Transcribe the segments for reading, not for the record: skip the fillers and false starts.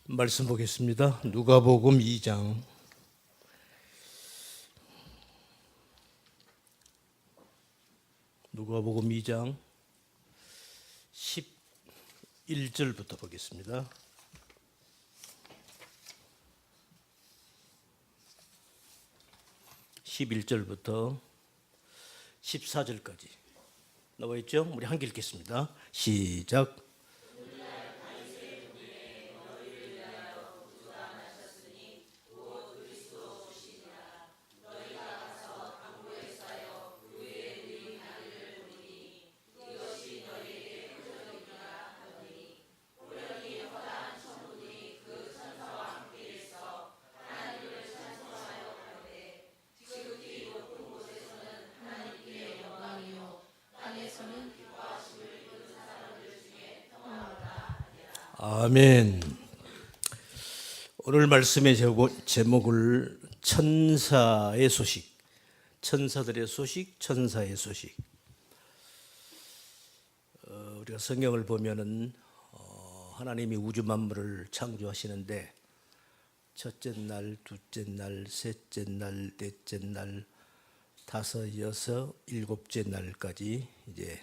말씀 보겠습니다. 누가복음 2장 누가복음 2장 11절부터 보겠습니다. 11절부터 14절까지 나와 있죠? 우리 함께 읽겠습니다. 시작. 아멘. 오늘 말씀의 제목을 천사의 소식, 천사들의 소식, 천사의 소식. 우리가 성경을 보면은 하나님이 우주 만물을 창조하시는데 첫째 날, 둘째 날, 셋째 날, 넷째 날, 다섯, 여섯, 일곱째 날까지 이제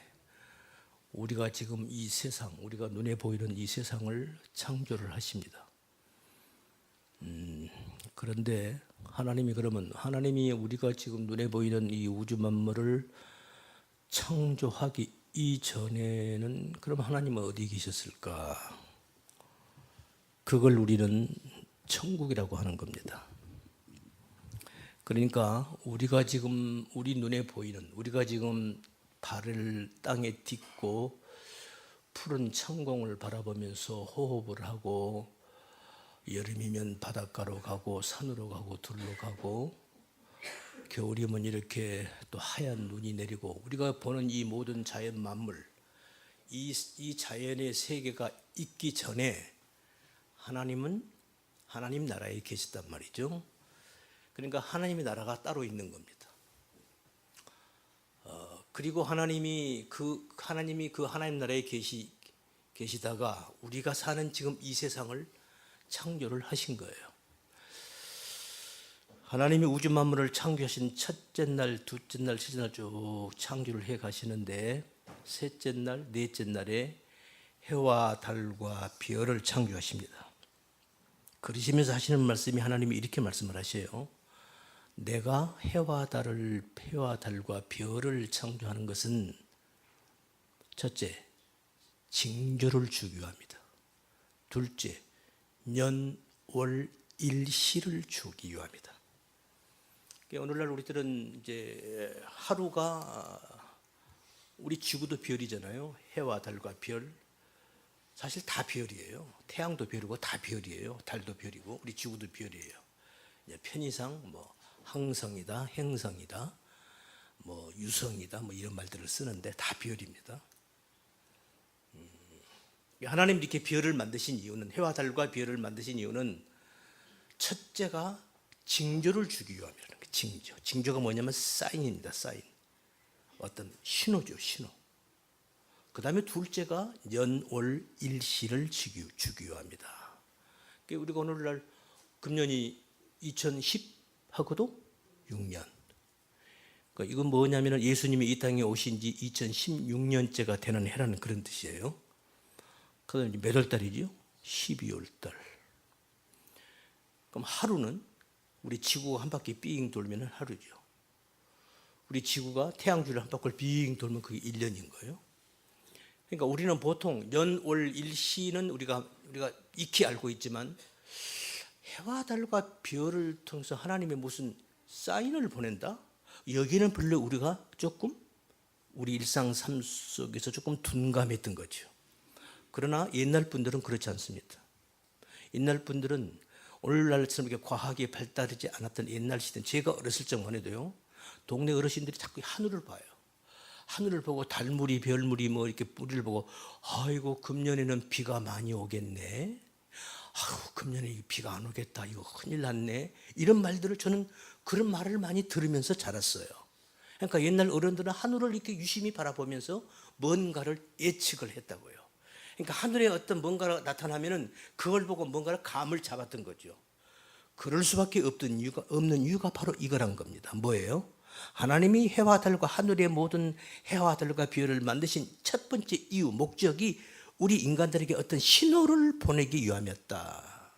우리가 지금 이 세상, 우리가 눈에 보이는 이 세상을 창조를 하십니다. 그런데 하나님이 우리가 지금 눈에 보이는 이 우주 만물을 창조하기 이전에는 그럼 하나님은 어디 계셨을까? 그걸 우리는 천국이라고 하는 겁니다. 그러니까 우리가 지금 우리 눈에 보이는, 우리가 지금 발을 땅에 딛고 푸른 천공을 바라보면서 호흡을 하고, 여름이면 바닷가로 가고 산으로 가고 들로 가고, 겨울이면 이렇게 또 하얀 눈이 내리고, 우리가 보는 이 모든 자연 만물, 이 자연의 세계가 있기 전에 하나님은 하나님 나라에 계셨단 말이죠. 그러니까 하나님의 나라가 따로 있는 겁니다. 그리고 하나님이 그 하나님 나라에 계시다가 우리가 사는 지금 이 세상을 창조를 하신 거예요. 하나님이 우주 만물을 창조하신 첫째 날, 둘째 날, 셋째 날 쭉 창조를 해 가시는데, 셋째 날, 넷째 날에 해와 달과 별을 창조하십니다. 그러시면서 하시는 말씀이, 하나님이 이렇게 말씀을 하셔요. 내가 해와 달과 별을 창조하는 것은 첫째, 징조를 주기 위함이다. 둘째, 년, 월, 일, 시를 주기 위함이다. 오늘날 우리들은 이제 하루가, 우리 지구도 별이잖아요. 해와 달과 별, 사실 다 별이에요. 태양도 별이고 다 별이에요. 달도 별이고 우리 지구도 별이에요. 편의상 항성이다, 행성이다, 유성이다, 이런 말들을 쓰는데 다 별입니다. 하나님 이렇게 별을 만드신 이유는, 해와 달과 별을 만드신 이유는 첫째가 징조를 주기 위함이라는 거예요. 징조가 뭐냐면 사인입니다. 사인. 어떤 신호죠, 신호. 그 다음에 둘째가 년, 월, 일, 시를 주기 위함이다. 우리가 오늘날 금년이 2010하고도 6년. 그러니까 이건 뭐냐면 예수님이 이 땅에 오신 지 2016년째가 되는 해라는 그런 뜻이에요. 그다음에 몇 월 달이죠? 12월 달. 그럼 하루는, 우리 지구가 한 바퀴 삥 돌면 하루죠. 우리 지구가 태양주를 한 바퀴 삥 돌면 그게 1년인 거예요. 그러니까 우리는 보통 년, 월, 일, 시는 우리가 익히 알고 있지만, 해와 달과 별을 통해서 하나님의 무슨 사인을 보낸다? 여기는 별로 우리가 조금 우리 일상 삶 속에서 조금 둔감했던 거죠. 그러나 옛날 분들은 그렇지 않습니다. 옛날 분들은 오늘날처럼 이렇게 과학이 발달하지 않았던 옛날 시대는, 제가 어렸을 적만 해도요, 동네 어르신들이 자꾸 하늘을 봐요. 하늘을 보고 달무리, 별무리 이렇게 뿌리를 보고, 아이고 금년에는 비가 많이 오겠네. 아우 금년에 비가 안 오겠다. 이거 큰일 났네. 이런 말들을, 저는 그런 말을 많이 들으면서 자랐어요. 그러니까 옛날 어른들은 하늘을 이렇게 유심히 바라보면서 뭔가를 예측을 했다고요. 그러니까 하늘에 어떤 뭔가가 나타나면은 그걸 보고 뭔가를 감을 잡았던 거죠. 그럴 수밖에 없는 이유가 바로 이거란 겁니다. 뭐예요? 하나님이 해와 달과 하늘의 모든 해와 달과 별을 만드신 첫 번째 이유, 목적이 우리 인간들에게 어떤 신호를 보내기 위함이었다.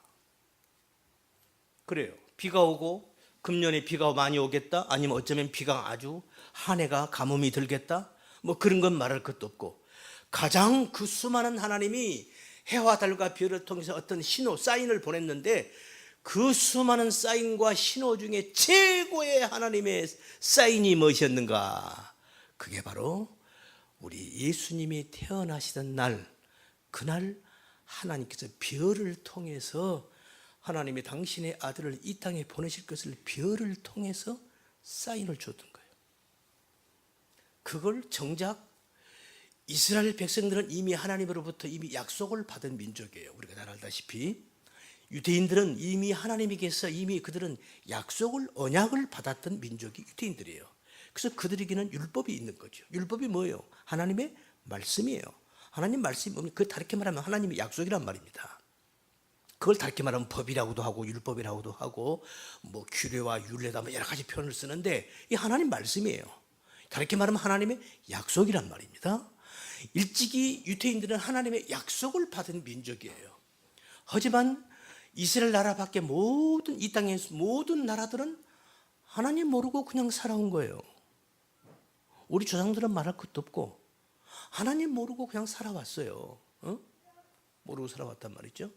그래요. 비가 오고 금년에 비가 많이 오겠다, 아니면 어쩌면 비가 아주 한 해가 가뭄이 들겠다, 뭐 그런 건 말할 것도 없고, 가장 그 수많은 하나님이 해와 달과 별을 통해서 어떤 신호, 사인을 보냈는데, 그 수많은 사인과 신호 중에 최고의 하나님의 사인이 무엇이었는가? 그게 바로 우리 예수님이 태어나시던 날, 그날 하나님께서 별을 통해서 하나님이 당신의 아들을 이 땅에 보내실 것을 별을 통해서 사인을 줬던 거예요. 그걸 정작 이스라엘 백성들은 이미 하나님으로부터 이미 약속을 받은 민족이에요. 우리가 잘 알다시피 유대인들은 이미 하나님에게서 이미 그들은 약속을, 언약을 받았던 민족이 유대인들이에요. 그래서 그들에게는 율법이 있는 거죠. 율법이 뭐예요? 하나님의 말씀이에요. 하나님 말씀이 뭡니까? 그 다르게 말하면 하나님의 약속이란 말입니다. 그걸 다르게 말하면 법이라고도 하고 율법이라고도 하고 뭐 규례와 율례다 뭐 여러 가지 표현을 쓰는데 이 하나님 말씀이에요. 다르게 말하면 하나님의 약속이란 말입니다. 일찍이 유대인들은 하나님의 약속을 받은 민족이에요. 하지만 이스라엘 나라 밖에 모든 이 땅의 모든 나라들은 하나님 모르고 그냥 살아온 거예요. 우리 조상들은 말할 것도 없고 하나님 모르고 그냥 살아왔어요. 모르고 살아왔단 말이죠.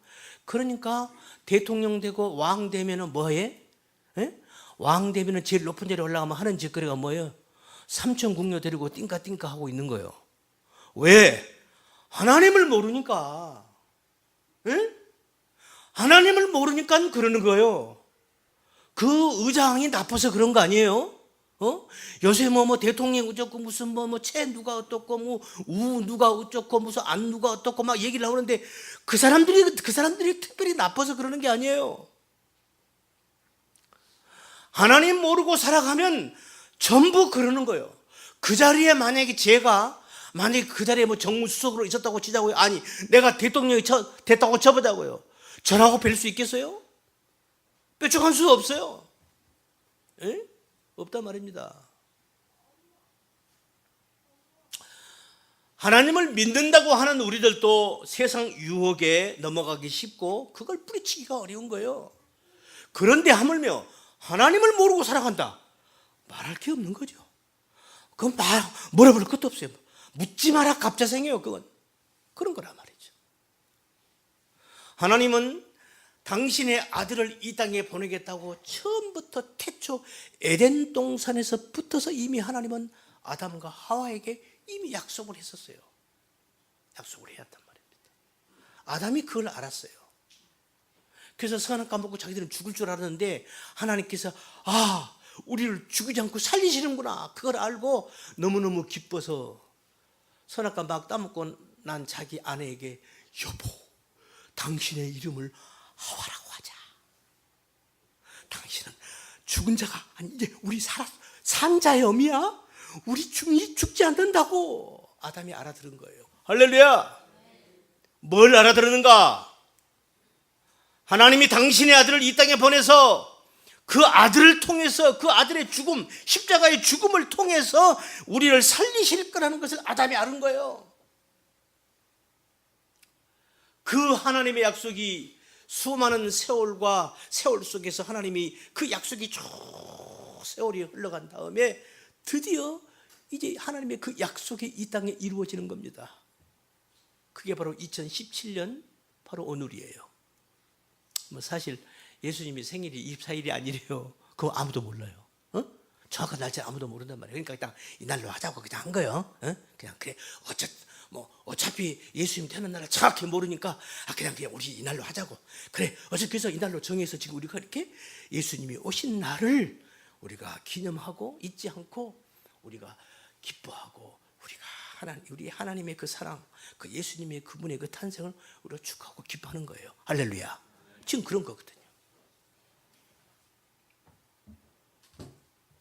그러니까 대통령 되고 왕 되면은 뭐해? 왕 되면은 제일 높은 자리에 올라가면 하는 짓거리가 뭐예요? 삼천 궁녀 데리고 띵까띵까 하고 있는 거예요. 왜? 하나님을 모르니까. 하나님을 모르니까 그러는 거예요. 그 의장이 나빠서 그런 거 아니에요? 요새 뭐 대통령 어쩌고 무슨 채 누가 어떻고 뭐 우 누가 어쩌고 무슨 안 누가 어떻고 막 얘기를 하는데 그 사람들이 특별히 나빠서 그러는 게 아니에요. 하나님 모르고 살아가면 전부 그러는 거예요. 그 자리에 만약에 그 자리에 뭐 정무수석으로 있었다고 치자고요. 아니 내가 대통령이 됐다고 쳐보자고요. 저라고 뵐 수 있겠어요? 뾰족한 수 없어요. 없단 말입니다. 하나님을 믿는다고 하는 우리들도 세상 유혹에 넘어가기 쉽고 그걸 뿌리치기가 어려운 거예요. 그런데 하물며 하나님을 모르고 살아간다. 말할 게 없는 거죠. 그건 물어볼 것도 없어요. 묻지 마라 갑자생이에요. 그건 그런 거란 말이죠. 하나님은 당신의 아들을 이 땅에 보내겠다고 처음부터 태초 에덴 동산에서 붙어서 이미 하나님은 아담과 하와에게 이미 약속을 했었어요. 약속을 해왔단 말입니다. 아담이 그걸 알았어요. 그래서 선악 까먹고 자기들은 죽을 줄 알았는데 하나님께서 우리를 죽이지 않고 살리시는구나 그걸 알고 너무너무 기뻐서 선악과 막 따먹고 난 자기 아내에게 여보 당신의 이름을 하와라고 하자. 당신은 죽은 자가 아니 이제 우리 산 자의 어미야. 우리 죽지 않는다고 아담이 알아들은 거예요. 할렐루야. 뭘 알아들었는가? 하나님이 당신의 아들을 이 땅에 보내서 그 아들을 통해서 그 아들의 죽음, 십자가의 죽음을 통해서 우리를 살리실 거라는 것을 아담이 알은 거예요. 그 하나님의 약속이 수많은 세월 속에서 하나님이 그 약속이 쭉 세월이 흘러간 다음에 드디어 이제 하나님의 그 약속이 이 땅에 이루어지는 겁니다. 그게 바로 2017년 바로 오늘이에요. 뭐 사실 예수님이 생일이 24일이 아니래요. 그거 아무도 몰라요. 정확한 날짜 아무도 모른단 말이에요. 그러니까 일단 이날로 하자고 그냥 한 거예요. 그냥 그래 어차피 예수님 태어난 날을 정확히 모르니까 그냥 우리 이날로 하자고. 그래 어차피 그래서 이날로 정해서 지금 우리가 이렇게 예수님이 오신 날을 우리가 기념하고 잊지 않고 우리가 기뻐하고 우리 하나님의 그 사랑, 그 예수님의 그분의 그 탄생을 우리가 축하하고 기뻐하는 거예요. 할렐루야. 지금 그런 거거든요.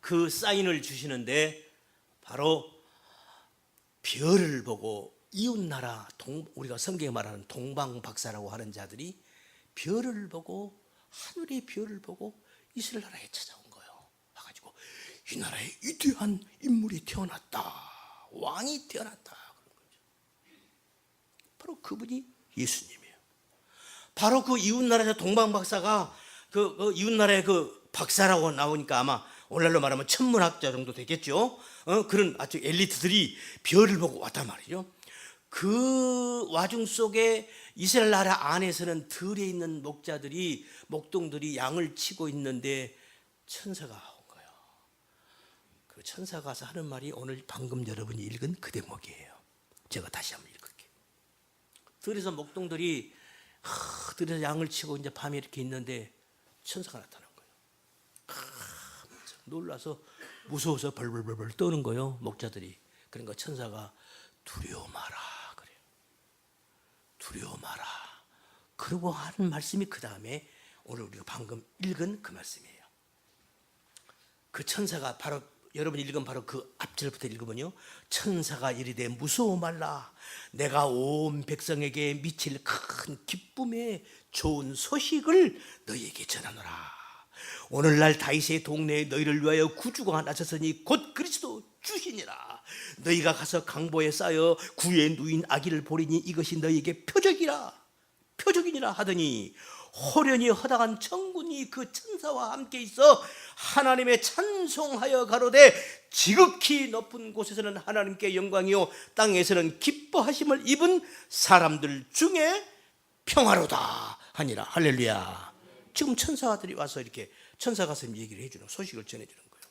그 사인을 주시는데 바로 별을 보고 이웃나라 우리가 성경에 말하는 동방박사라고 하는 자들이 별을 보고 하늘의 별을 보고 이스라엘 나라에 찾아온 거예요. 와가지고 이 나라에 위대한 인물이 태어났다, 왕이 태어났다. 그런 거죠. 바로 그분이 예수님이에요. 바로 그 이웃나라에서 동방박사가 그 이웃나라의 그 박사라고 나오니까 아마 오늘날로 말하면 천문학자 정도 되겠죠. 그런 아주 엘리트들이 별을 보고 왔단 말이죠. 그 와중 속에 이스라엘 나라 안에서는 들에 있는 목동들이 양을 치고 있는데 천사가 온 거예요. 그 천사가 와서 하는 말이 오늘 방금 여러분이 읽은 그 대목이에요. 제가 다시 한번 읽을게요. 들에서 목동들이 들에서 양을 치고 이제 밤에 이렇게 있는데 천사가 나타난 거예요. 놀라서 무서워서 벌벌벌 떠는 거예요, 목자들이. 그러니까 천사가 두려워 마라 그래요. 두려워 마라. 그러고 하는 말씀이 그 다음에 오늘 우리가 방금 읽은 그 말씀이에요. 그 천사가 바로 여러분이 읽은 바로 그 앞절부터 읽으면요, 천사가 이르되 무서워 말라. 내가 온 백성에게 미칠 큰 기쁨의 좋은 소식을 너희에게 전하노라. 오늘날 다윗의 동네에 너희를 위하여 구주가 나섰으니 곧 그리스도 주시니라. 너희가 가서 강보에 쌓여 구에 누인 아기를 보리니 이것이 너희에게 표적이니라 하더니 호련히 허다한 천군이 그 천사와 함께 있어 하나님의 찬송하여 가로되 지극히 높은 곳에서는 하나님께 영광이요 땅에서는 기뻐하심을 입은 사람들 중에 평화로다 하니라. 할렐루야. 지금 천사들이 와서 이렇게 천사가 와서 얘기를 해주는, 소식을 전해주는 거예요.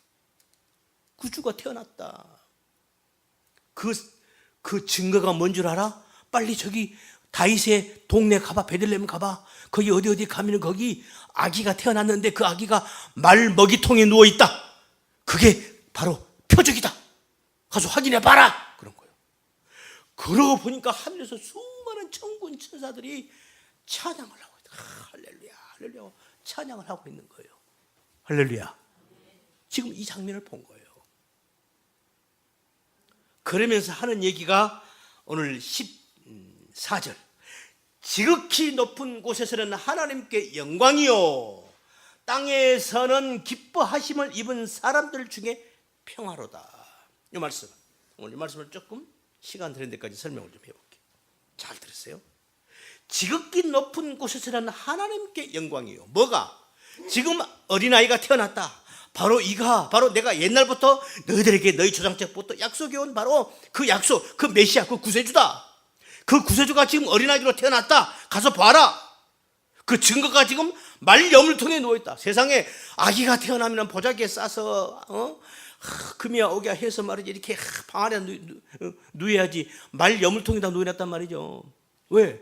구주가 태어났다. 그 증거가 뭔 줄 알아? 빨리 저기 다윗의 동네 가봐, 베들레헴 가봐. 거기 어디 가면 거기 아기가 태어났는데 그 아기가 말 먹이통에 누워있다. 그게 바로 표적이다. 가서 확인해 봐라. 그런 거예요. 그러고 보니까 하늘에서 수많은 천군 천사들이 찬양을 하고 있다. 할렐루야, 할렐루야. 찬양을 하고 있는 거예요. 할렐루야. 지금 이 장면을 본 거예요. 그러면서 하는 얘기가 오늘 14절. 지극히 높은 곳에서는 하나님께 영광이요 땅에서는 기뻐하심을 입은 사람들 중에 평화로다. 이 말씀, 오늘 이 말씀을 조금 시간 되는 데까지 설명을 좀 해볼게요. 잘 들으세요. 지극히 높은 곳에서는 하나님께 영광이요. 뭐가? 지금 어린아이가 태어났다. 바로 내가 옛날부터 너희들에게 너희 조상적부터 약속해온 바로 그 약속, 그 메시아, 그 구세주다. 그 구세주가 지금 어린아이로 태어났다. 가서 봐라. 그 증거가 지금 말여물통에 누워있다. 세상에 아기가 태어나면 보자기에 싸서 금이야 오기야 해서 말이지 이렇게 방 안에 누워야지 말여물통에다 누워놨단 말이죠. 왜?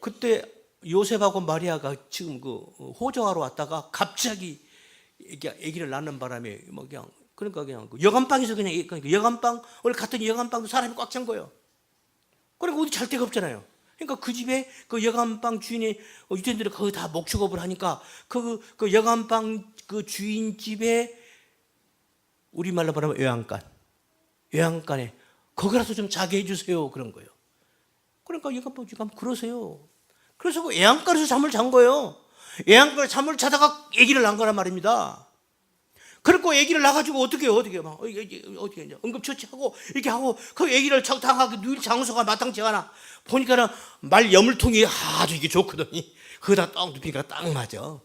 그때 요셉하고 마리아가 지금 그 호적하러 왔다가 갑자기 아기를 낳는 바람에 뭐 그러니까 그냥 여간방에서 그냥 여간방 오늘 갔더니 여간방도 사람이 꽉 찬 거예요. 그러니까 어디 잘 데가 없잖아요. 그러니까 그 집에 그 여간방 주인이 유대인들이 거기 다 목축업을 하니까 그 여간방 그 주인 집에 우리말로 말하면 외양간에 거기라도 좀 자게 해주세요 그런 거예요. 그러니까 여간방 주인이 그러세요. 그래서 그 외양간에서 잠을 잔 거예요. 외양간에서 잠을 자다가 아기를 낳은 거란 말입니다. 그리고 아기를 낳아가지고 어떻게 응급처치하고 이렇게 하고 그 아기를 적당하게 누일 장소가 마땅치 않아. 보니까는 말 여물통이 아주 이게 좋거든요. 거기다 딱 눕히니까 딱 맞아.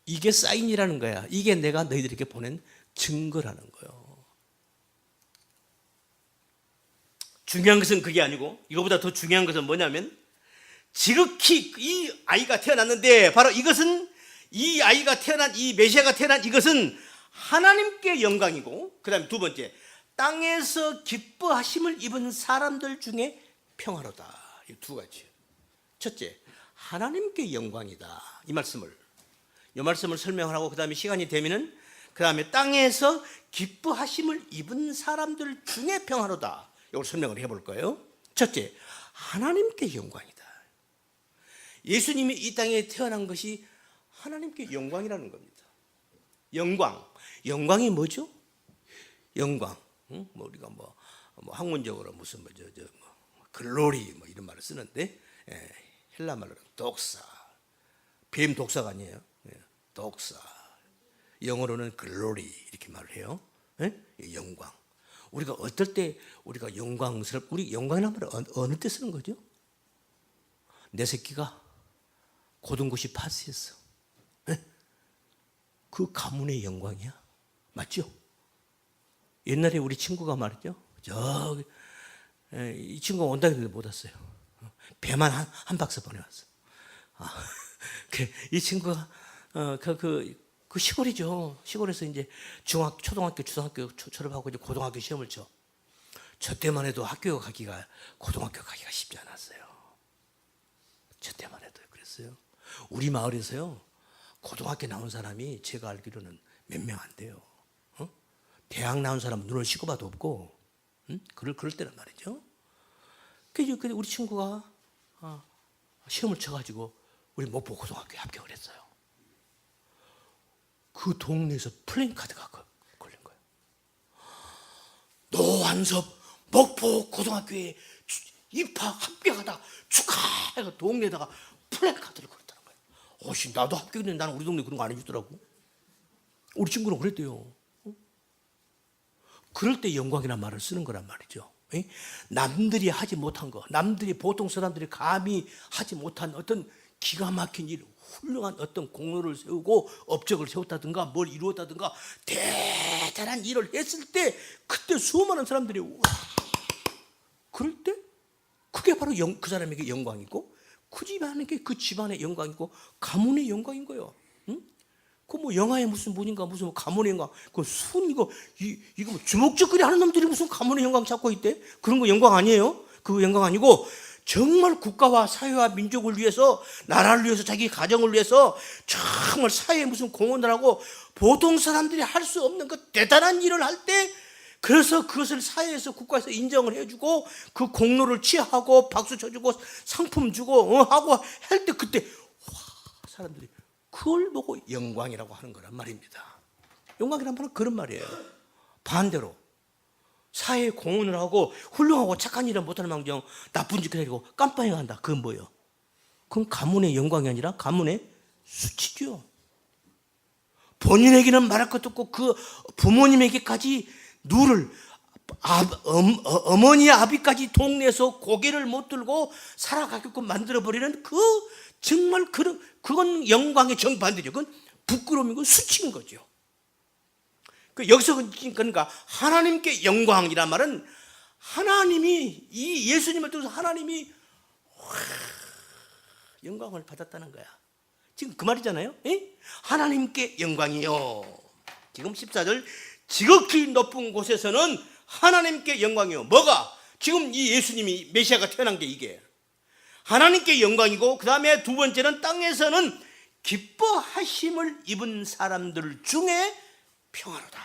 이게 사인이라는 거야. 이게 내가 너희들에게 보낸 증거라는 거예요. 중요한 것은 그게 아니고 이거보다 더 중요한 것은 뭐냐면 지극히 이 아이가 태어났는데 바로 이것은 이 아이가 태어난 이 메시아가 태어난 이것은 하나님께 영광이고 그 다음에 두 번째 땅에서 기뻐하심을 입은 사람들 중에 평화로다. 이 두 가지. 첫째 하나님께 영광이다. 이 말씀을 설명을 하고 그 다음에 시간이 되면은 그 다음에 땅에서 기뻐하심을 입은 사람들 중에 평화로다. 이걸 설명을 해볼 거예요. 첫째 하나님께 영광이다. 예수님이 이 땅에 태어난 것이 하나님께 영광이라는 겁니다. 영광이 뭐죠? 영광. 응? 뭐 우리가 뭐 학문적으로 무슨 글로리 뭐 이런 말을 쓰는데 헬라 말로는 독사, 뱀 독사가 아니에요. 독사. 영어로는 글로리 이렇게 말을 해요. 영광. 우리가 어떨 때 우리가 우리 영광이라는 말을 어느 때 쓰는 거죠? 내 새끼가 고등고시 파스했어. 그 가문의 영광이야. 맞죠? 옛날에 우리 친구가 말이죠. 저기 이 친구가 온다고 했는데 못 왔어요. 배만 한 박스 보내왔어. 이 친구가 그 시골이죠. 시골에서 이제 초등학교, 중학교 졸업하고 이제 고등학교 시험을 쳐. 저 때만 해도 고등학교 가기가 쉽지 않았어요. 저 때만 해도 그랬어요. 우리 마을에서요, 고등학교 나온 사람이 제가 알기로는 몇 명 안 돼요. 대학 나온 사람 눈을 씻고 봐도 없고, 그럴 때란 말이죠. 그래서 우리 친구가 시험을 쳐가지고 우리 목포 고등학교에 합격을 했어요. 그 동네에서 플랜카드가 걸린 거예요. 노한섭 목포 고등학교에 합격하다 축하해서 동네에다가 플랜카드를 걸었다는 거예요. 나도 합격했는데 나는 우리 동네 그런 거 안 해주더라고. 우리 친구는 그랬대요. 그럴 때 영광이라는 말을 쓰는 거란 말이죠. 남들이 하지 못한 거, 보통 사람들이 감히 하지 못한 어떤 기가 막힌 일, 훌륭한 어떤 공로를 세우고 업적을 세웠다든가 뭘 이루었다든가 대단한 일을 했을 때 그때 수많은 사람들이 와, 그럴 때 그게 바로 그 사람에게 영광이고 그 집안에게 그 집안의 영광이고 가문의 영광인 거예요. 그 뭐 영화에 무슨 가문의 영광, 그 이거 뭐 주먹죽거리 하는 놈들이 무슨 가문의 영광 찾고 있대? 그런 거 영광 아니에요? 그 영광 아니고 정말 국가와 사회와 민족을 위해서, 나라를 위해서, 자기 가정을 위해서 정말 사회에 무슨 공헌을 하고 보통 사람들이 할 수 없는 그 대단한 일을 할 때, 그래서 그것을 사회에서 국가에서 인정을 해주고 그 공로를 취하고 박수 쳐주고 상품 주고 하고 할 때 그때 와, 사람들이 그걸 보고 영광이라고 하는 거란 말입니다. 영광이란 말은 그런 말이에요. 반대로 사회에 공헌을 하고 훌륭하고 착한 일을 못하는 망정 나쁜 짓을 해고 깜빵에 간다. 그건 뭐예요? 그건 가문의 영광이 아니라 가문의 수치죠. 본인에게는 말할 것도 없고 그 부모님에게까지 어머니 아비까지 동네에서 고개를 못 들고 살아가게끔 만들어버리는 정말 그건 영광의 정반대죠. 그건 부끄러움이고 수치인 거죠. 여기서 그러니까 하나님께 영광이란 말은 하나님이 이 예수님을 통해서 하나님이 영광을 받았다는 거야. 지금 그 말이잖아요. 하나님께 영광이요. 지금 14절 지극히 높은 곳에서는 하나님께 영광이요. 뭐가? 지금 이 예수님이 메시아가 태어난 게 이게 하나님께 영광이고, 그 다음에 두 번째는 땅에서는 기뻐하심을 입은 사람들 중에 평화로다.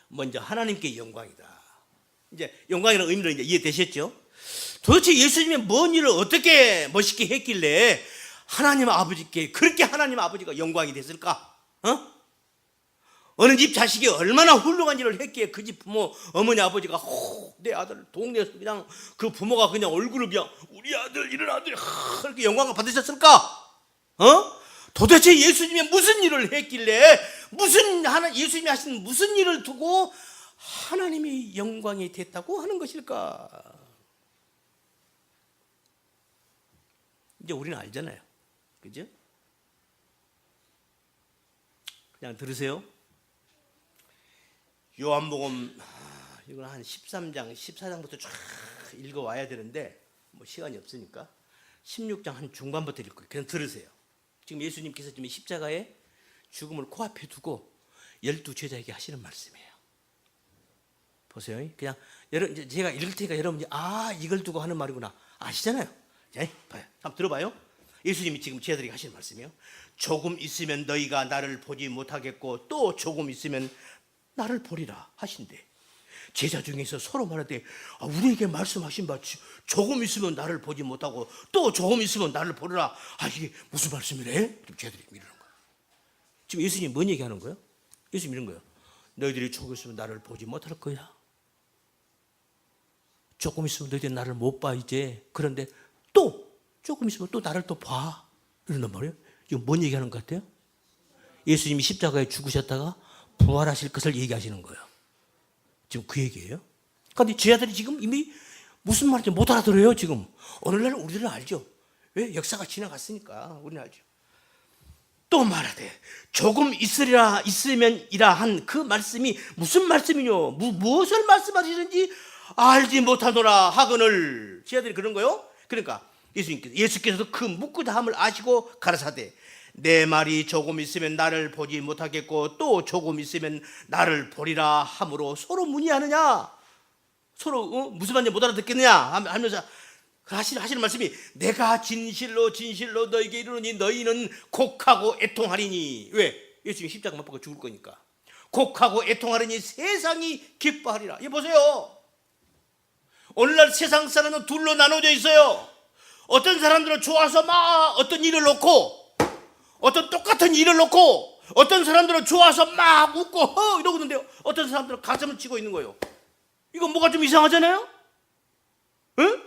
먼저 하나님께 영광이다. 이제 영광이라는 의미를 이제 이해되셨죠? 도대체 예수님이 뭔 일을 어떻게 멋있게 했길래 하나님 아버지께 그렇게 하나님 아버지가 영광이 됐을까? 어느 집 자식이 얼마나 훌륭한 일을 했기에 그 집 부모, 어머니 아버지가 내 아들 동네에서 그냥 그 부모가 그냥 얼굴을 그냥 우리 아들 이런 아들이 그렇게 영광을 받으셨을까? 도대체 예수님이 무슨 일을 했길래 예수님이 하신 무슨 일을 두고 하나님이 영광이 됐다고 하는 것일까? 이제 우리는 알잖아요. 그죠? 그냥 들으세요. 요한복음 이건 한 13장, 14장부터 쫙 읽어와야 되는데 뭐 시간이 없으니까 16장 한 중반부터 읽을 거예요. 그냥 들으세요. 지금 예수님께서 지금 십자가에 죽음을 코앞에 두고 12제자에게 하시는 말씀이에요. 보세요. 그냥 여러분, 제가 읽을 테니까 여러분이 이걸 두고 하는 말이구나 아시잖아요. 자, 봐요. 한번 들어봐요. 예수님이 지금 제자들에게 하시는 말씀이에요. 조금 있으면 너희가 나를 보지 못하겠고 또 조금 있으면 나를 보리라 하신대. 제자 중에서 서로 말하되 우리에게 말씀하신 바 조금 있으면 나를 보지 못하고 또 조금 있으면 나를 보리라. 이게 무슨 말씀이래? 제자들이 이러는 거예요. 지금 예수님이 뭔 얘기하는 거예요? 예수님이 이런 거예요. 너희들이 조금 있으면 나를 보지 못할 거야. 조금 있으면 너희들이 나를 못 봐 이제. 그런데 또 조금 있으면 또 나를 또 봐. 이런단 말이에요. 이거 뭔 얘기하는 것 같아요? 예수님이 십자가에 죽으셨다가 부활하실 것을 얘기하시는 거예요. 지금 그 얘기예요. 그런데 제자들이 지금 이미 무슨 말인지 못 알아들어요. 지금 오늘날 우리들은 알죠. 왜? 역사가 지나갔으니까 우리는 알죠. 또 말하되 조금 있으면이라 한 그 말씀이 무슨 말씀이뇨? 무엇을 말씀하시는지 알지 못하노라 하거늘. 제자들이 그런 거요. 그러니까 예수께서도 그 묵고다함을 아시고 가라사대 내 말이 조금 있으면 나를 보지 못하겠고 또 조금 있으면 나를 보리라 함으로 서로 문의하느냐? 서로 무슨 말인지 못 알아듣겠느냐 하면서 하시는 말씀이 내가 진실로 너에게 이르노니 너희는 곡하고 애통하리니. 왜? 예수님이 십자가 못 박아 죽을 거니까. 곡하고 애통하리니 세상이 기뻐하리라. 이 보세요. 오늘날 세상 사람은 둘로 나눠져 있어요. 어떤 사람들은 좋아서 막 어떤 일을 놓고 어떤 똑같은 일을 놓고 어떤 사람들은 좋아서 막 웃고 이러고 있는데요. 어떤 사람들은 가슴을 치고 있는 거예요. 이거 뭐가 좀 이상하잖아요? 응?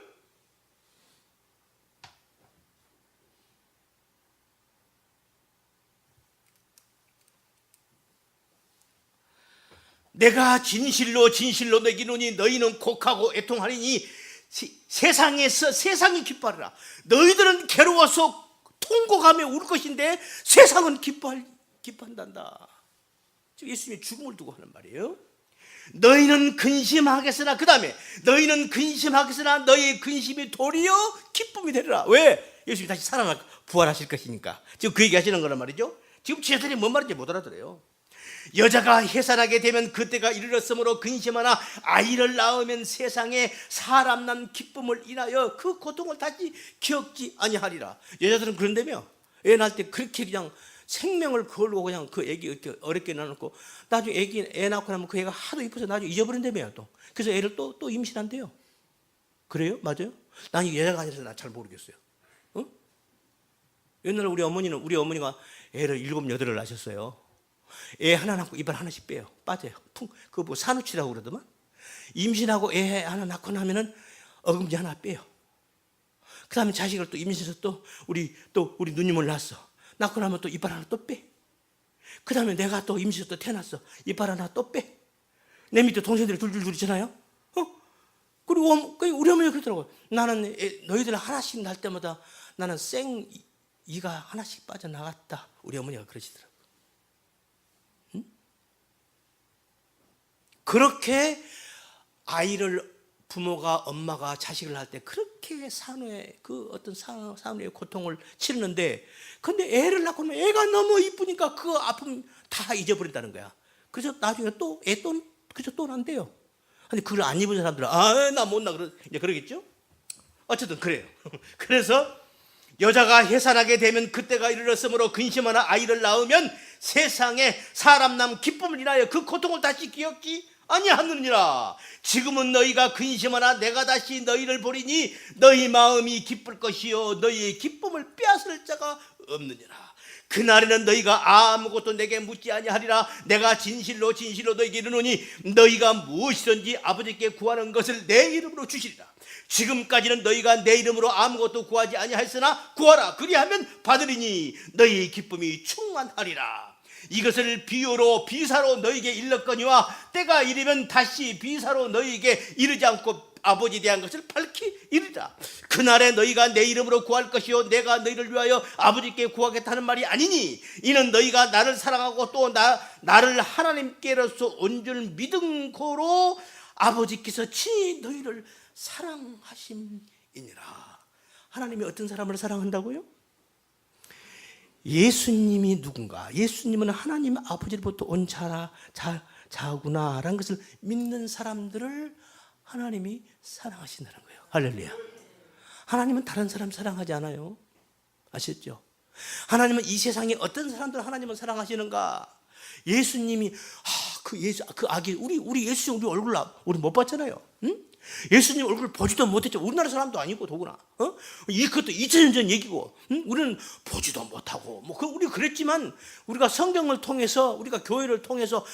내가 진실로 너에게 이르노니 너희는 곡하고 애통하리니 세상이 기뻐하리라. 너희들은 괴로워서 통곡하며 울 것인데 세상은 기뻐한단다. 예수님이 죽음을 두고 하는 말이에요. 너희는 근심하겠으나 그 다음에 너희는 근심하겠으나 너희의 근심이 도리어 기쁨이 되리라. 왜? 예수님이 다시 부활하실 것이니까. 지금 그 얘기 하시는 거란 말이죠. 지금 제자들이 뭔 말인지 못 알아들어요. 여자가 해산하게 되면 그때가 이르렀으므로 근심하나 아이를 낳으면 세상에 사람 난 기쁨을 인하여 그 고통을 다시 기억지 아니하리라. 여자들은 그런다며 애 낳을 때 그렇게 그냥 생명을 걸고 그냥 그 애기 이렇게 어렵게 낳아놓고 나중에 애 낳고 나면 그 애가 하도 이뻐서 나중에 잊어버린다며요. 또 그래서 애를 또 임신한대요. 그래요? 맞아요? 난 이 여자가 아니라서 나 잘 모르겠어요. 옛날에 우리 어머니가 애를 7, 8을 낳으셨어요. 애 하나 낳고 입을 하나씩 빼요. 빠져요. 그거 뭐 산후치라고 그러더만. 임신하고 애 하나 낳고 나면은 어금니 하나 빼요. 그 다음에 자식을 또 임신해서 또 우리 누님을 낳았어. 낳고 나면 또 이빨 하나 또 빼. 그 다음에 내가 또 임신해서 또 태어났어. 이빨 하나 또 빼. 내 밑에 동생들이 둘 있잖아요. 그리고 우리 어머니가 그러더라고요. 나는 너희들 하나씩 낳을 때마다 나는 이가 하나씩 빠져나갔다. 우리 어머니가 그러시더라고요. 그렇게 엄마가 자식을 낳을 때 그렇게 산후의 고통을 치르는데, 근데 애를 낳고 나면 애가 너무 이쁘니까 그 아픔 다 잊어버린다는 거야. 그래서 나중에 그래서 또 난대요. 근데 그걸 안 입은 사람들은 나 못 나 이제 그러겠죠? 어쨌든 그래요. 그래서 여자가 해산하게 되면 그때가 이르렀으므로 근심하나 아이를 낳으면 세상에 사람 남 기쁨을 인하여 그 고통을 다시 기억지 아니하느니라. 지금은 너희가 근심하나 내가 다시 너희를 보리니 너희 마음이 기쁠 것이요 너희의 기쁨을 빼앗을 자가 없느니라. 그날에는 너희가 아무것도 내게 묻지 아니하리라. 내가 진실로 너희에게 이르노니 너희가 무엇이든지 아버지께 구하는 것을 내 이름으로 주시리라. 지금까지는 너희가 내 이름으로 아무것도 구하지 아니하였으나 구하라. 그리하면 받으리니 너희의 기쁨이 충만하리라. 이것을 비사로 너희에게 일렀거니와 때가 이르면 다시 비사로 너희에게 이르지 않고 아버지에 대한 것을 밝히 이르라. 그날에 너희가 내 이름으로 구할 것이요 내가 너희를 위하여 아버지께 구하겠다는 말이 아니니 이는 너희가 나를 사랑하고 또 나를 하나님께로서 온 줄 믿은 고로 아버지께서 친히 너희를 사랑하심이니라. 하나님이 어떤 사람을 사랑한다고요? 예수님이 누군가? 예수님은 하나님 아버지로부터 온 자구나라는 것을 믿는 사람들을 하나님이 사랑하신다는 거예요. 할렐루야. 하나님은 다른 사람 사랑하지 않아요. 아셨죠? 하나님은 이 세상에 어떤 사람들을 하나님은 사랑하시는가? 예수님이 그 아기 우리 예수님 우리 얼굴 우리 못 봤잖아요. 응? 예수님 얼굴 보지도 못했죠. 우리나라 사람도 아니고 더구나. 이것도 2000년 전 얘기고, 우리는 보지도 못하고, 우리 그랬지만 우리가 성경을 통해서, 우리가 교회를 통해서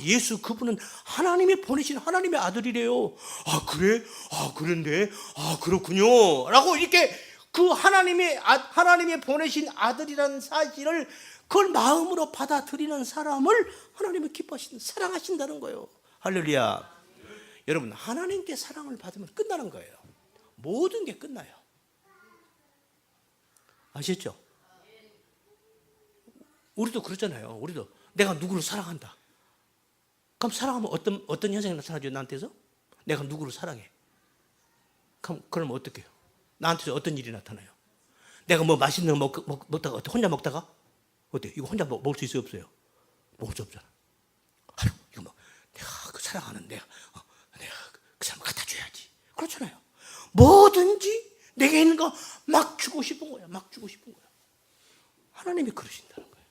예수 그분은 하나님이 보내신 하나님의 아들이래요. 그래? 그런데 그렇군요. 라고 이렇게 그 하나님이 보내신 아들이라는 사실을 그걸 마음으로 받아들이는 사람을 하나님이 사랑하신다는 거예요. 할렐루야. 여러분, 하나님께 사랑을 받으면 끝나는 거예요. 모든 게 끝나요. 아시죠? 우리도 그렇잖아요. 우리도 내가 누구를 사랑한다. 그럼 사랑하면 어떤 현상이 나타나죠? 나한테서? 내가 누구를 사랑해. 그럼 어떻게 해요? 나한테서 어떤 일이 나타나요? 내가 뭐 맛있는 거 먹다가 혼자 먹다가 어때? 이거 혼자 먹을 수 있어요? 없어요? 먹을 수 없잖아. 이거 내가 그 사랑하는 내가 그 사람 갖다 줘야지. 그렇잖아요. 뭐든지 내게 있는 거 막 주고 싶은 거야. 막 주고 싶은 거야. 하나님이 그러신다는 거예요.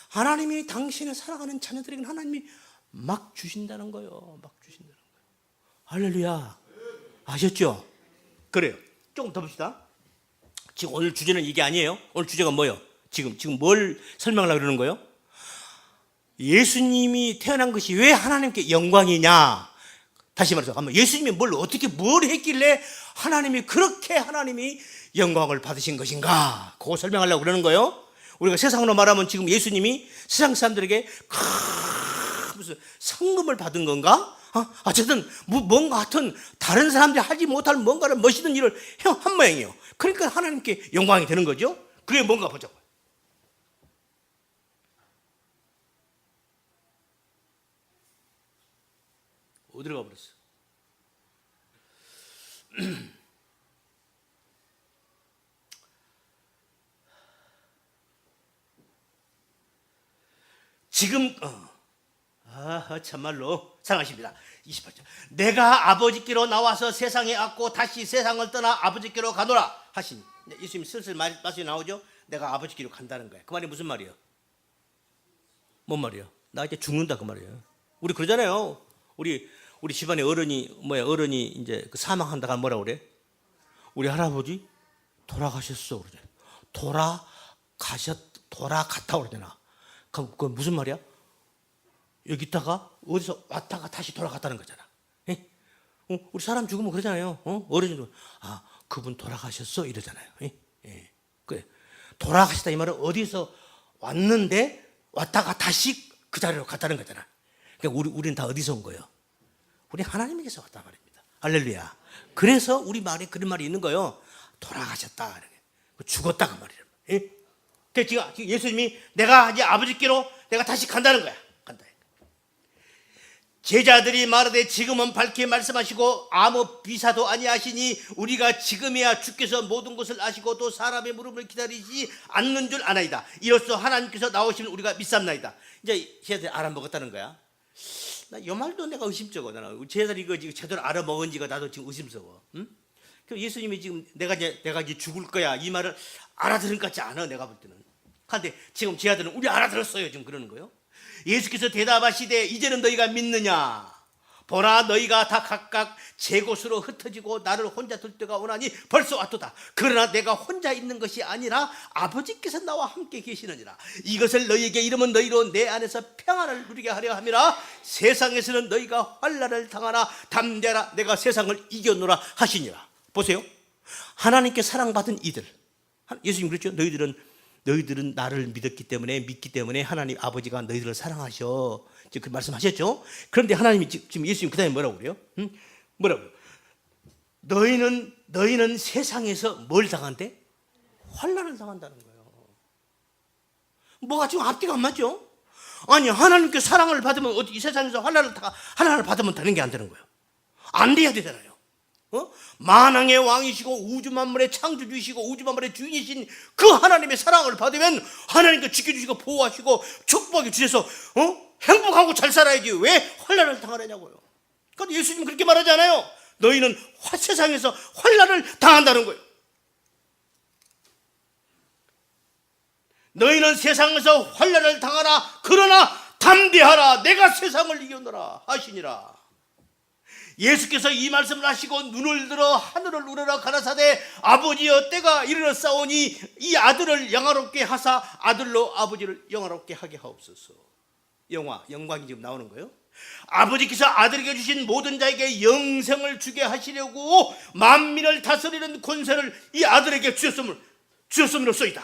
하나님이 당신의 사랑하는 자녀들에게 하나님이 막 주신다는 거예요. 막 주신다는 거예요. 할렐루야. 아셨죠? 그래요. 조금 더 봅시다. 지금 오늘 주제는 이게 아니에요. 오늘 주제가 뭐예요? 지금 뭘 설명하려고 그러는 거예요? 예수님이 태어난 것이 왜 하나님께 영광이냐? 다시 말해서 예수님이 뭘 했길래 하나님이 영광을 받으신 것인가? 그거 설명하려고 그러는 거예요. 우리가 세상으로 말하면 지금 예수님이 세상 사람들에게 무슨 상금을 받은 건가? 어쨌든 뭔가 하여튼 다른 사람들이 하지 못할 뭔가를 멋있는 일을 한 모양이에요. 그러니까 하나님께 영광이 되는 거죠. 그게 뭔가 보자고요. 어디로 가버렸어? 지금 참말로 사랑하십니다. 28절. 내가 아버지께로 나와서 세상에 왔고 다시 세상을 떠나 아버지께로 가노라 하신. 예수님 슬슬 말씀이 나오죠. 내가 아버지께로 간다는 거예요. 그 말이 무슨 말이에요? 뭔 말이에요? 나 이제 죽는다 그 말이에요. 우리 그러잖아요. 우리 집안에 어른이 이제 사망한다가 뭐라고 그래? 우리 할아버지 돌아가셨어 그러잖아요. 돌아갔다 그러잖아. 그건 무슨 말이야? 여기 있다가 어디서 왔다가 다시 돌아갔다는 거잖아. 우리 사람 죽으면 그러잖아요. 어른이 그분 돌아가셨어 이러잖아요. 그래. 돌아가셨다 이 말은 어디서 왔는데 왔다가 다시 그 자리로 갔다는 거잖아. 그러니까 우리는 다 어디서 온 거예요? 우리 하나님에게서 왔단 말입니다. 할렐루야. 그래서 우리 말에 그런 말이 있는 거예요. 돌아가셨다. 죽었다 그 말이에요. 지금 예수님이 내가 이제 아버지께로 내가 다시 간다는 거야. 간다. 제자들이 말하되 지금은 밝게 말씀하시고 아무 비사도 아니하시니 우리가 지금이야 주께서 모든 것을 아시고 또 사람의 물음을 기다리지 않는 줄 아나이다. 이로써 하나님께서 나오시면 우리가 믿삼나이다. 이제 제자들이 알아먹었다는 거야. 나 이 말도 내가 의심쩍어. 나는 제자들이 이거 지금 제대로 알아먹은지가 나도 지금 의심스러워. 그 예수님이 지금 내가 이제 죽을 거야 이 말을 알아들은 것 같지 않아 내가 볼 때는. 그런데 지금 제자들은 우리 알아들었어요 지금 그러는 거예요. 예수께서 대답하시되 이제는 너희가 믿느냐? 보라 너희가 다 각각 제 곳으로 흩어지고 나를 혼자 둘 때가 오나니 벌써 왔도다. 그러나 내가 혼자 있는 것이 아니라 아버지께서 나와 함께 계시느니라. 이것을 너희에게 이르면 너희로 내 안에서 평안을 누리게 하려 함이라. 세상에서는 너희가 환난을 당하나 담대하라 내가 세상을 이겨노라 하시니라. 보세요. 하나님께 사랑받은 이들. 예수님 그랬죠. 너희들은 나를 믿기 때문에 하나님 아버지가 너희들을 사랑하셔. 지금 그 말씀하셨죠. 그런데 하나님이 지금 예수님 그 다음에 뭐라고 그래요? 뭐라고 그래요? 너희는 세상에서 뭘 당한대? 환난을 당한다는 거예요. 뭐가 지금 앞뒤가 안 맞죠? 아니 하나님께 사랑을 받으면 이 세상에서 환난을 받으면 되는 게 안 되는 거예요. 안 돼야 되잖아요. 만왕의 왕이시고 우주 만물의 창조주이시고 우주 만물의 주인이신 그 하나님의 사랑을 받으면 하나님께 지켜주시고 보호하시고 축복해 주셔서 행복하고 잘 살아야지 왜 환난을 당하느냐고요. 그런데 예수님 그렇게 말하지 않아요. 너희는 세상에서 환난을 당한다는 거예요. 너희는 세상에서 환난을 당하나 그러나 담대하라 내가 세상을 이겨노라 하시니라. 예수께서 이 말씀을 하시고 눈을 들어 하늘을 우러러 가라사대 아버지여 때가 이르렀사오니 이 아들을 영화롭게 하사 아들로 아버지를 영화롭게 하게 하옵소서. 영광이 지금 나오는 거예요. 아버지께서 아들에게 주신 모든 자에게 영생을 주게 하시려고 만민을 다스리는 권세를 이 아들에게 주셨음으로써이다.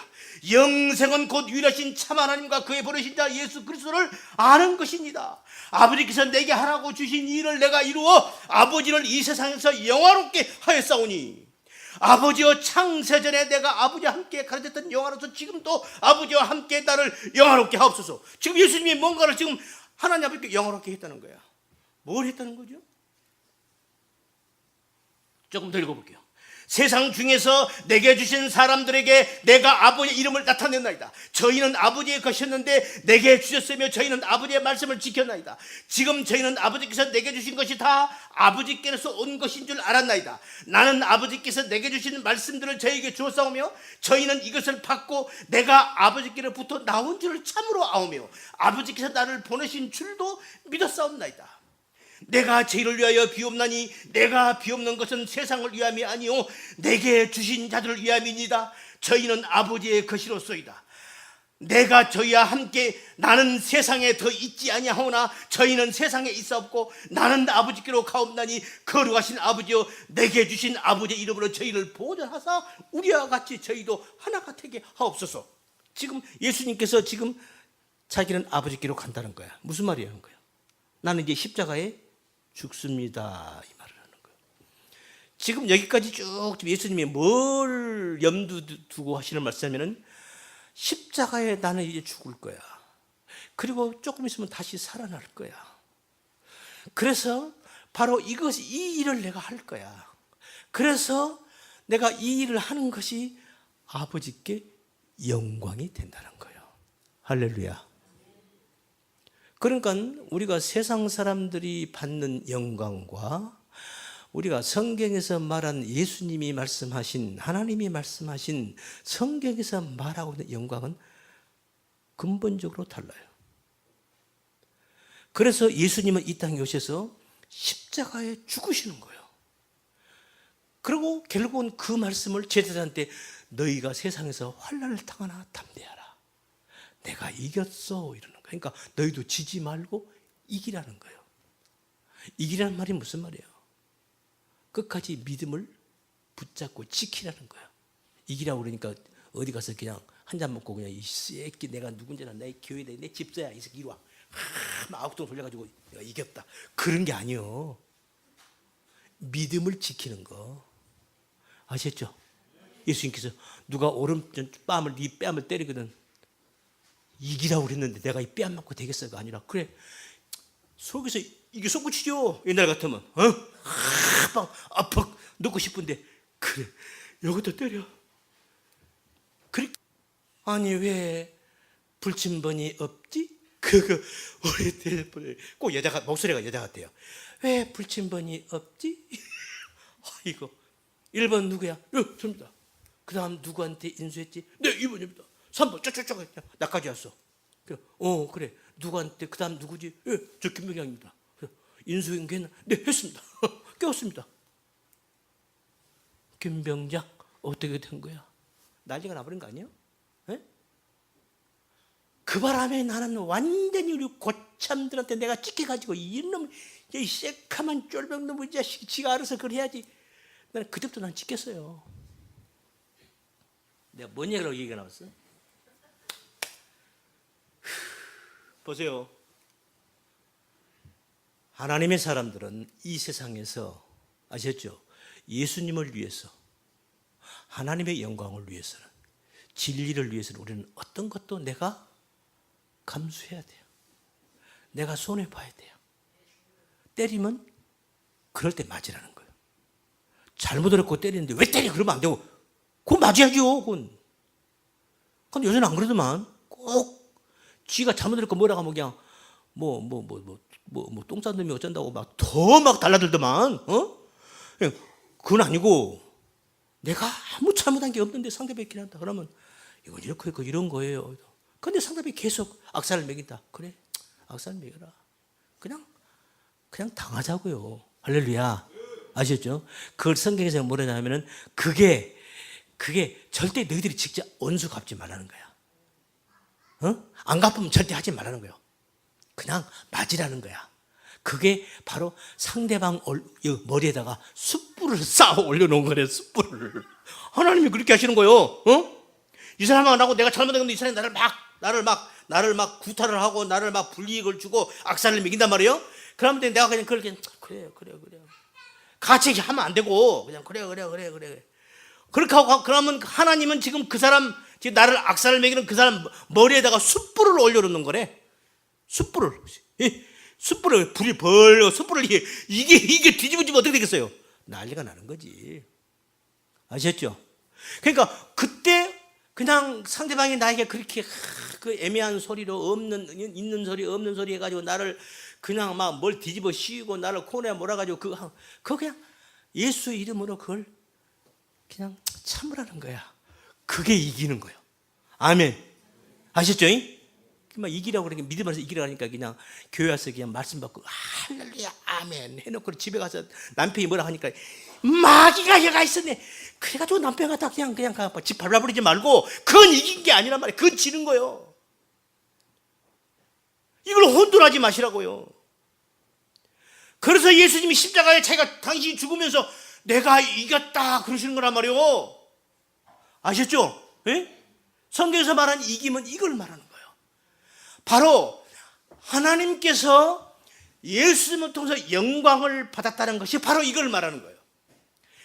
영생은 곧 유일하신 참 하나님과 그의 보내신 자 예수 그리스도를 아는 것입니다. 아버지께서 내게 하라고 주신 일을 내가 이루어 아버지를 이 세상에서 영화롭게 하였사오니 아버지와 창세전에 내가 아버지와 함께 가르쳤던 영화로서 지금도 아버지와 함께 나를 영화롭게 하옵소서. 지금 예수님이 뭔가를 지금 하나님 아버지께 영화롭게 했다는 거야. 뭘 했다는 거죠? 조금 더 읽어볼게요. 세상 중에서 내게 주신 사람들에게 내가 아버지의 이름을 나타냈나이다. 저희는 아버지의 것이었는데 내게 주셨으며 저희는 아버지의 말씀을 지켰나이다. 지금 저희는 아버지께서 내게 주신 것이 다 아버지께서 온 것인 줄 알았나이다. 나는 아버지께서 내게 주신 말씀들을 저희에게 주었사오며 저희는 이것을 받고 내가 아버지께로부터 나온 줄을 참으로 아오며 아버지께서 나를 보내신 줄도 믿었사옵나이다. 내가 저희를 위하여 비옵나니 내가 비옵는 것은 세상을 위함이 아니요 내게 주신 자들을 위함이니이다. 저희는 아버지의 것이로소이다. 내가 저희와 함께 나는 세상에 더 있지 아니하오나 저희는 세상에 있사옵고 나는 아버지께로 가옵나니 거룩하신 아버지여 내게 주신 아버지의 이름으로 저희를 보존하사 우리와 같이 저희도 하나가 되게 하옵소서. 지금 예수님께서 지금 자기는 아버지께로 간다는 거야. 무슨 말이야 하는 거야? 나는 이제 십자가에 죽습니다 이 말을 하는 거예요. 지금 여기까지 쭉 예수님이 뭘 염두 두고 하시는 말씀이냐면 십자가에 나는 이제 죽을 거야. 그리고 조금 있으면 다시 살아날 거야. 그래서 바로 이 일을 내가 할 거야. 그래서 내가 이 일을 하는 것이 아버지께 영광이 된다는 거예요. 할렐루야. 그러니까 우리가 세상 사람들이 받는 영광과 우리가 성경에서 말한 예수님이 말씀하신 하나님이 말씀하신 성경에서 말하고 있는 영광은 근본적으로 달라요. 그래서 예수님은 이 땅에 오셔서 십자가에 죽으시는 거예요. 그리고 결국은 그 말씀을 제자들한테 너희가 세상에서 환난을 당하나 담대하라. 내가 이겼어 이러는 거예요. 그러니까 너희도 지지 말고 이기라는 거예요. 이기라는 말이 무슨 말이에요? 끝까지 믿음을 붙잡고 지키라는 거예요. 이기라고 그러니까 어디 가서 그냥 한 잔 먹고 그냥 이 새끼 내가 누군지나 내 교회다 내 집사야 이 새끼 이리 와. 막 아욱동 돌려가지고 내가 이겼다. 그런 게 아니에요. 믿음을 지키는 거 아셨죠? 예수님께서 누가 오른뺨을 네 뺨을 때리거든 이기라고 그랬는데 내가 이 뺨 맞고 되겠어가 아니라 그래 속에서 이게 솟구치죠. 옛날 같으면 막 압박 넣고 싶은데 그래 여기다 때려. 그래 아니 왜 불침번이 없지? 그거 우리 대표님 꼭 여자가 목소리가 여자 같아요. 왜 불침번이 없지? 이거 1번 누구야? 저입니다. 그 다음 누구한테 인수했지? 네 2번입니다. 3번 쪼쪼쪼 나까지 왔어. 그래 누구한테 그 다음 누구지? 저 김병장입니다. 인수인계는 네 했습니다. 깨웠습니다. 김병장 어떻게 된 거야? 난리가 나버린 거 아니에요? 에? 그 바람에 나는 완전히 우리 고참들한테 내가 찍혀가지고 이놈 이 새카만 쫄병놈 이 자식이 지가 알아서 그래야지. 나는 그때부터 난 찍혔어요. 내가 뭔 얘기라고 얘기가 나왔어? 보세요. 하나님의 사람들은 이 세상에서 아셨죠? 예수님을 위해서 하나님의 영광을 위해서는 진리를 위해서는 우리는 어떤 것도 내가 감수해야 돼요. 내가 손해봐야 돼요. 때리면 그럴 때 맞으라는 거예요. 잘못을 했고 때리는데 왜 때려? 그러면 안 되고 그건 맞아야죠. 그건. 근데 요새는 안 그러더만 꼭 쥐가 잘못했고 뭐라고 하면 그냥 똥 싼 놈이 어쩐다고 막 더 막 달라들더만. 그건 아니고 내가 아무 잘못한 게 없는데 상대방이 이렇게 한다 그러면 이건 이렇게 했고 이런 거예요. 근데 상대방이 계속 악살을 먹인다. 그래 악살 먹여라. 그냥 당하자고요. 할렐루야. 아시겠죠? 그걸 성경에서 뭐라 하면은 그게 절대 너희들이 직접 원수 갚지 말라는 거야. 안 갚으면 절대 하지 말라는 거예요. 그냥 맞으라는 거야. 그게 바로 상대방 머리에다가 숯불을 쌓아 올려놓은 거래. 숯불을. 하나님이 그렇게 하시는 거예요. 이 사람하고 내가 잘못했는데 이 사람이 나를 막 구타를 하고 나를 막 불이익을 주고 악사를 먹인단 말이에요. 그러면 내가 그냥 그렇게 그래. 같이 하면 안 되고 그냥 그래. 그렇게 하고 그러면 하나님은 지금 그 사람 지금 나를 악사를 먹이는 그 사람 머리에다가 숯불을 올려놓는 거래. 숯불을 불이 벌려 숯불을 이게 뒤집어지면 어떻게 되겠어요? 난리가 나는 거지. 아셨죠? 그러니까 그때 그냥 상대방이 나에게 그렇게 그 애매한 소리로 있는 소리 없는 소리 해가지고 나를 그냥 막 뭘 뒤집어 씌우고 나를 코너에 몰아가지고 그거 그냥 예수 이름으로 그걸 그냥 참으라는 거야. 그게 이기는 거예요. 아멘. 아셨죠? 막 이기라고 그러니까 믿으면서 이기라고 하니까 그냥 교회 와서 그냥 말씀 받고 할렐루야 아멘 해놓고 집에 가서 남편이 뭐라 하니까 마귀가 여가 있었네. 그래가지고 남편 갖다 그냥 집 밟아버리지 말고 그건 이긴 게 아니란 말이에요. 그건 지는 거예요. 이걸 혼돈하지 마시라고요. 그래서 예수님이 십자가에 자기가 당신이 죽으면서 내가 이겼다 그러시는 거란 말이에요. 아셨죠? 예? 성경에서 말하는 이김은 이걸 말하는 거예요. 바로 하나님께서 예수님을 통해서 영광을 받았다는 것이 바로 이걸 말하는 거예요.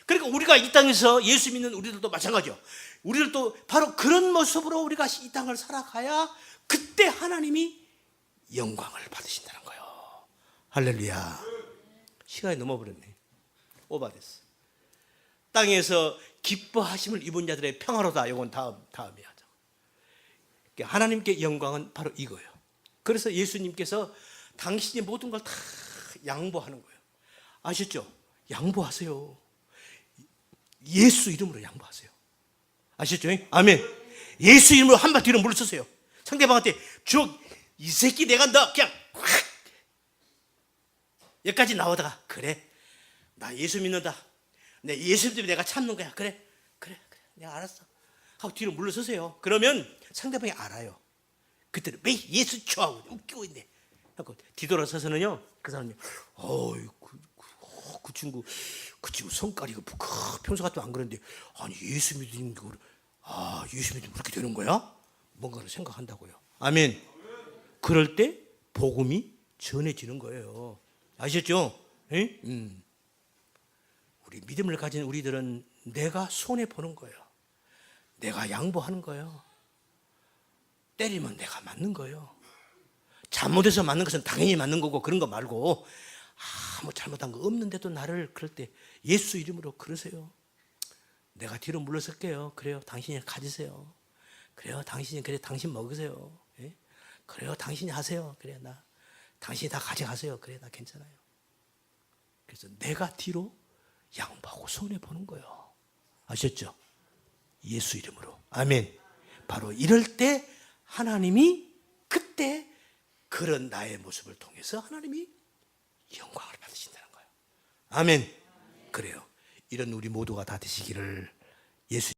그러니까 우리가 이 땅에서 예수 믿는 우리들도 마찬가지죠. 우리들도 바로 그런 모습으로 우리가 이 땅을 살아가야 그때 하나님이 영광을 받으신다는 거예요. 할렐루야. 시간이 넘어버렸네. 오바됐어. 땅에서 기뻐하심을 입은 자들의 평화로다. 이건 다음에 하자. 하나님께 영광은 바로 이거예요. 그래서 예수님께서 당신이 모든 걸 다 양보하는 거예요. 아셨죠? 양보하세요. 예수 이름으로 양보하세요. 아셨죠? 아멘. 예수 이름으로 한 발 뒤로 물러서세요. 상대방한테 이 새끼 내가 너 그냥 여기까지 나오다가 그래 나 예수 믿는다. 내 예수 때문에 내가 참는 거야. 그래 내가 알았어 하고 뒤로 물러서세요. 그러면 상대방이 알아요. 그때는 왜 예수 좋아하고 웃기고 있네 하고 뒤돌아서서는요 그 사람이 그 친구 성깔이 평소 같으면 안 그런데 아니 예수 믿는 거 예수 믿으면 그렇게 되는 거야? 뭔가를 생각한다고요. 아멘. 그럴 때 복음이 전해지는 거예요. 아셨죠? 우리 믿음을 가진 우리들은 내가 손해보는 거예요. 내가 양보하는 거예요. 때리면 내가 맞는 거예요. 잘못해서 맞는 것은 당연히 맞는 거고 그런 거 말고 아무 잘못한 거 없는데도 나를 그럴 때 예수 이름으로 그러세요. 내가 뒤로 물러설게요. 그래요. 당신이 가지세요. 그래요. 당신 먹으세요. 예? 그래요. 당신이 하세요. 그래 당신이 다 가져가세요. 그래 나 괜찮아요. 그래서 내가 뒤로 양보하고 손해보는 거예요. 아셨죠? 예수 이름으로. 아멘. 바로 이럴 때 하나님이 그때 그런 나의 모습을 통해서 하나님이 영광을 받으신다는 거예요. 아멘. 그래요. 이런 우리 모두가 다 되시기를 예수